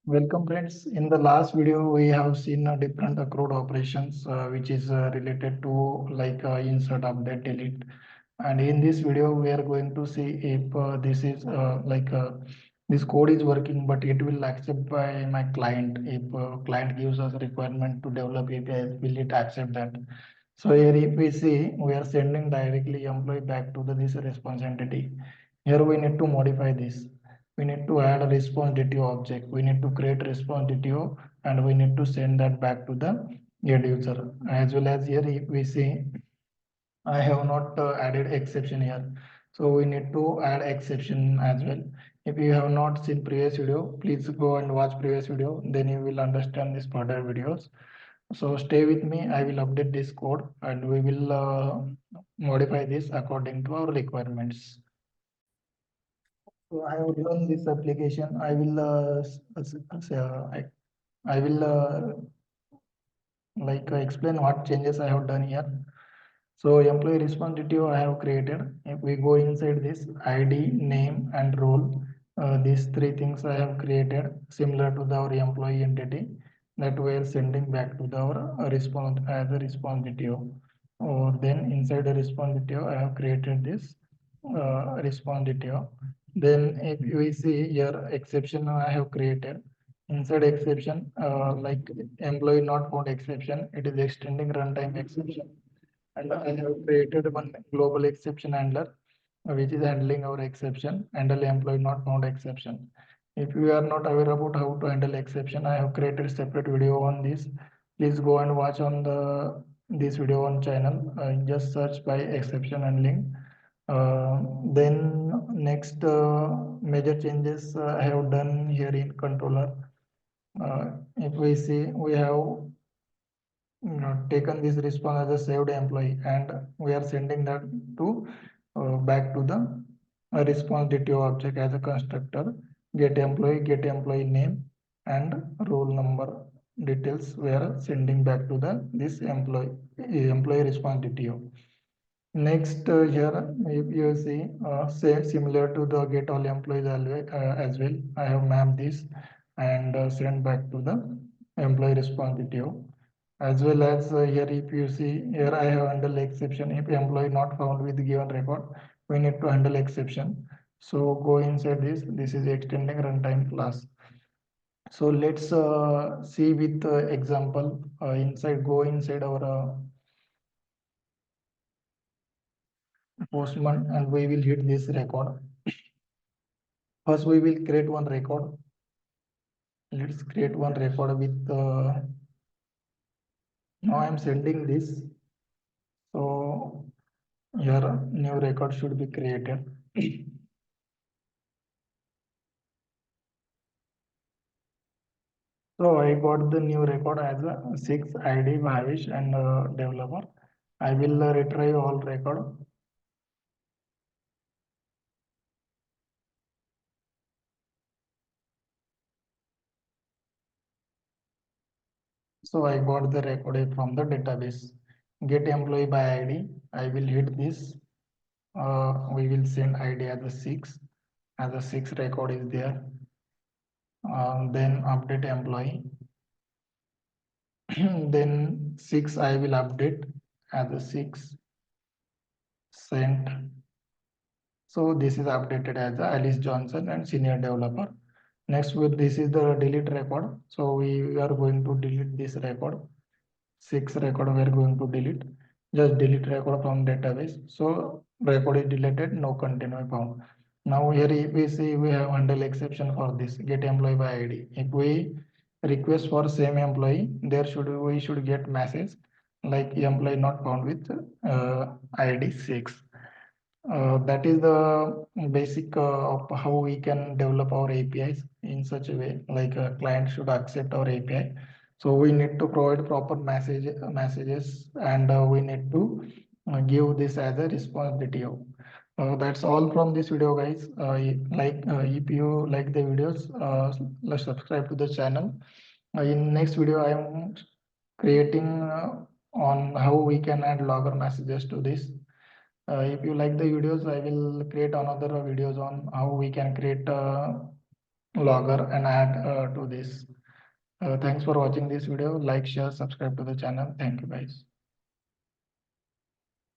Welcome friends. In the last video, we have seen different CRUD operations, which is related to like insert, update, delete. And in this video, we are going to see if this is this code is working, but it will accept by my client. If client gives us a requirement to develop API, will it accept that? So here if we see, we are sending directly employee back to this response entity. Here we need to modify this. We need to add a response DTO object. We need to create response DTO and we need to send that back to the end user. As well as here if we see, I have not added exception here. So we need to add exception as well. If you have not seen previous video, please go and watch previous video. Then you will understand these further videos. So stay with me. I will update this code and we will modify this according to our requirements. So I have run this application. I will I will explain what changes I have done here. So employee response DTO I have created. If we go inside this ID, name and role, these three things I have created similar to our employee entity that we are sending back to our response as a response DTO. Or then inside the response DTO, I have created this response DTO. Then if we see here exception I have created. Inside exception, like employee not found exception, it is extending runtime exception. And I have created one global exception handler, which is handling our exception, handle employee not found exception. If you are not aware about how to handle exception, I have created separate video on this. Please go and watch on this video on channel. Just search by exception handling. Then next major changes I have done here in controller. If we see, we have taken this response as a saved employee and we are sending that to back to the response DTO object as a constructor. Get employee name and roll number details we are sending back to the this employee response DTO. Next here if you see same similar to the get all employees as well, I have mapped this and sent back to the employee response DTO. As well as here if you see here I have handle exception. If employee not found with given record, we need to handle exception. So go inside this is extending runtime class. So let's see with example go inside our postman and we will hit this record. First we will create one record. Let's create one record with now I am sending this. So here new record should be created. So I got the new record as a 6 ID Bhavish and developer. I will retrieve all record. So I got the record from the database. Get employee by ID. I will hit this. We will send ID as a 6. As a 6 record is there. Then update employee. Then 6 I will update as a 6 sent. So this is updated as Alice Johnson and senior developer. Next with this is the delete record. So we are going to delete this record. 6 record we are going to delete. Just delete record from database. So record is deleted, no content we found. Now here if we see we have handle exception for this get employee by ID. If we request for same employee, we should get message like employee not found with ID 6. That is the basic of how we can develop our APIs in such a way, like a client should accept our API. So we need to provide proper messages and we need to give this as a response DTO. That's all from this video, guys. If you like the videos, let's subscribe to the channel. In next video, I am creating on how we can add logger messages to this. If you like the videos, I will create another videos on how we can create logger and add to this. Thanks for watching this video. Like, share, subscribe to the channel. Thank you guys.